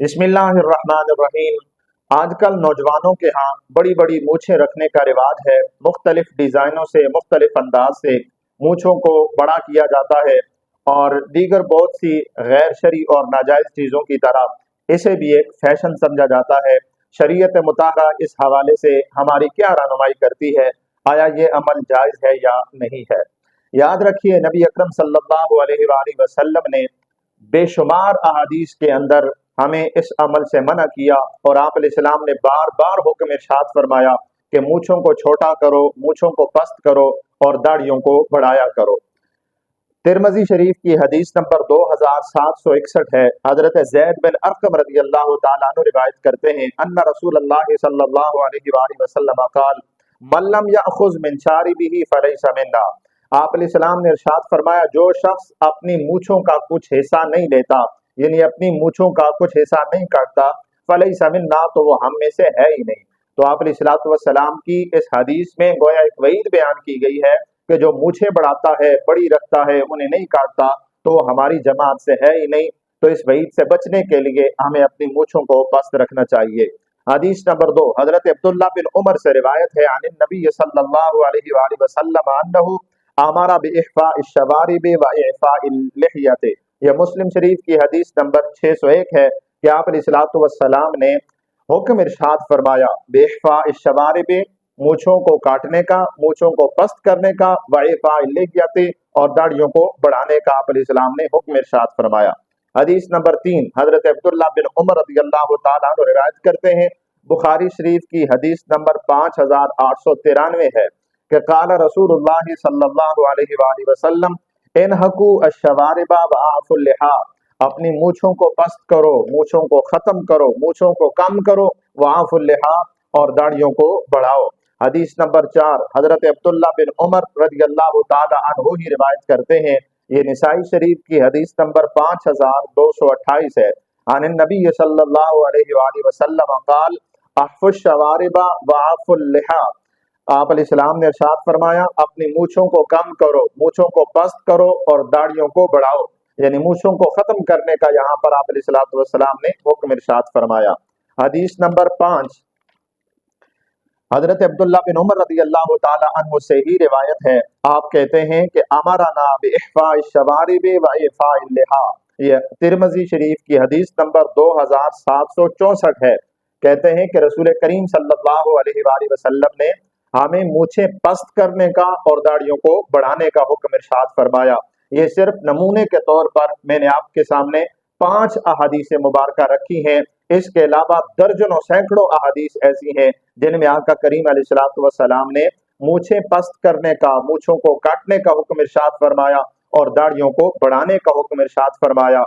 بسم اللہ الرحمن الرحیم۔ آج کل نوجوانوں کے ہاں بڑی بڑی مونچھیں رکھنے کا رواج ہے۔ مختلف ڈیزائنوں سے، مختلف انداز سے مونچھوں کو بڑا کیا جاتا ہے اور دیگر بہت سی غیر شرعی اور ناجائز چیزوں کی طرح اسے بھی ایک فیشن سمجھا جاتا ہے۔ شریعت مطہرہ اس حوالے سے ہماری کیا رہنمائی کرتی ہے؟ آیا یہ عمل جائز ہے یا نہیں ہے؟ یاد رکھیے، نبی اکرم صلی اللہ علیہ وآلہ وسلم نے بے شمار احادیث کے اندر ہمیں اس عمل سے منع کیا، اور آپ علیہ السلام نے بار بار حکم ارشاد فرمایا کہ مونچھوں کو چھوٹا کرو، مونچھوں کو پست کرو اور داڑھیوں کو بڑھایا کرو۔ ترمذی شریف کی حدیث نمبر 2761 ہے۔ حضرت زید بن ارقم رضی اللہ تعالیٰ عنہ روایت کرتے ہیں، ان رسول اللہ صلی اللہ علیہ وآلہ وسلم قال من لم یأخذ من شاربہ فلیس منا۔ آپ علیہ السلام نے ارشاد فرمایا، جو شخص اپنی مونچھوں کا کچھ حصہ نہیں لیتا، یعنی اپنی مونچھوں کا کچھ حصہ نہیں کاٹتا، فلیس منا، تو وہ ہم میں سے ہے ہی نہیں۔ تو آپ علیہ الصلوۃ والسلام کی اس حدیث میں گویا ایک وعید بیان کی گئی ہے کہ جو مونچھیں بڑھاتا ہے، بڑی رکھتا ہے، انہیں نہیں کاٹتا، تو وہ ہماری جماعت سے ہے ہی نہیں۔ تو اس وعید سے بچنے کے لیے ہمیں اپنی مونچھوں کو پست رکھنا چاہیے۔ حدیث نمبر 2، حضرت عبداللہ بن عمر سے روایت ہے، عن النبی صلی اللہ علیہ وآلہ وسلم انہ امر باحفاء الشوارب واعفاء اللحیۃ۔ یہ مسلم شریف کی حدیث نمبر 601 ہے کہ آپ علیہ الصلوۃ والسلام نے حکم ارشاد فرمایا باحفاء الشوارب، مونچھوں کو کاٹنے کا، مونچھوں کو پست کرنے کا، واعفاء اللحیۃ، اور داڑھیوں کو بڑھانے کا آپ علیہ السلام نے حکم ارشاد فرمایا۔ حدیث نمبر 3، حضرت عبداللہ بن عمر رضی اللہ تعالیٰ عنہ روایت کرتے ہیں، بخاری شریف کی حدیث نمبر 5893 ہے کہ قال رسول اللہ صلی اللہ علیہ وآلہ وسلم انحقوا الشوارب واعفوا اللحى، اپنی مونچھوں کو پست کرو، مونچھوں کو ختم کرو، مونچھوں کو کم کرو، واعفوا اللحى، اور داڑھیوں کو بڑھاؤ۔ حدیث نمبر 4، حضرت عبداللہ بن عمر رضی اللہ تعالی عنہ ہی روایت کرتے ہیں، یہ نسائی شریف کی حدیث نمبر 5228 ہے، عن النبی صلی اللہ علیہ وآلہ وسلم قال احفوا الشوارب واعفوا اللحى، آپ علیہ السلام نے ارشاد فرمایا اپنی مونچھوں کو کم کرو، مونچھوں کو پست کرو اور داڑھیوں کو بڑھاؤ، یعنی مونچھوں کو ختم کرنے کا یہاں پر آپ علیہ الصلوۃ والسلام نے حکم ارشاد فرمایا۔ حدیث نمبر 5، حضرت عبداللہ بن عمر رضی اللہ تعالی عنہ سے ہی روایت ہے، آپ کہتے ہیں کہ امرنا باحفاء الشوارب واعفاء اللحى، یہ ترمذی شریف کی حدیث نمبر 2764 ہے۔ کہتے ہیں کہ رسول کریم صلی اللہ علیہ وآلہ وسلم نے ہمیں مونچھیں پست کرنے کا اور داڑھیوں کو بڑھانے کا حکم ارشاد فرمایا۔ یہ صرف نمونے کے طور پر میں نے آپ کے سامنے 5 احادیث مبارکہ رکھی ہیں، اس کے علاوہ درجنوں سینکڑوں احادیث ایسی ہیں جن میں آقا کریم علیہ الصلوۃ والسلام نے مونچھیں پست کرنے کا، مونچھوں کو کاٹنے کا حکم ارشاد فرمایا اور داڑھیوں کو بڑھانے کا حکم ارشاد فرمایا۔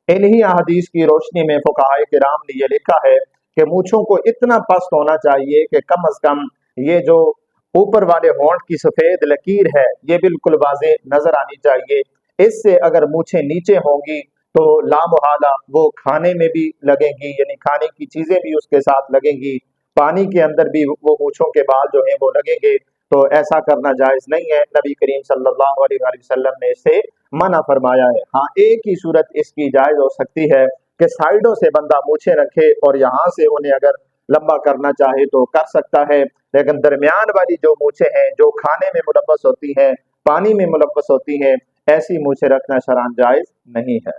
انہی احادیث کی روشنی میں فقہائے کرام نے یہ لکھا ہے کہ مونچھوں کو اتنا پست ہونا چاہیے کہ کم از کم یہ جو اوپر والے ہونٹ کی سفید لکیر ہے یہ بالکل واضح نظر آنی چاہیے۔ اس سے اگر مونچھیں نیچے ہوں گی تو لا محالہ وہ کھانے میں بھی لگیں گی، یعنی کھانے کی چیزیں بھی اس کے ساتھ لگیں گی، پانی کے اندر بھی وہ مونچھوں کے بال جو ہیں وہ لگیں گے، تو ایسا کرنا جائز نہیں ہے۔ نبی کریم صلی اللہ علیہ وآلہ وسلم نے اسے منع فرمایا ہے۔ ہاں، ایک ہی صورت اس کی جائز ہو سکتی ہے کہ سائیڈوں سے بندہ مونچھیں رکھے اور یہاں سے انہیں اگر لمبا کرنا چاہے تو کر سکتا ہے، لیکن درمیان والی جو مونچھیں ہیں جو کھانے میں ملوث ہوتی ہیں، پانی میں ملوث ہوتی ہیں، ایسی مونچھیں رکھنا شرعاً جائز نہیں ہے۔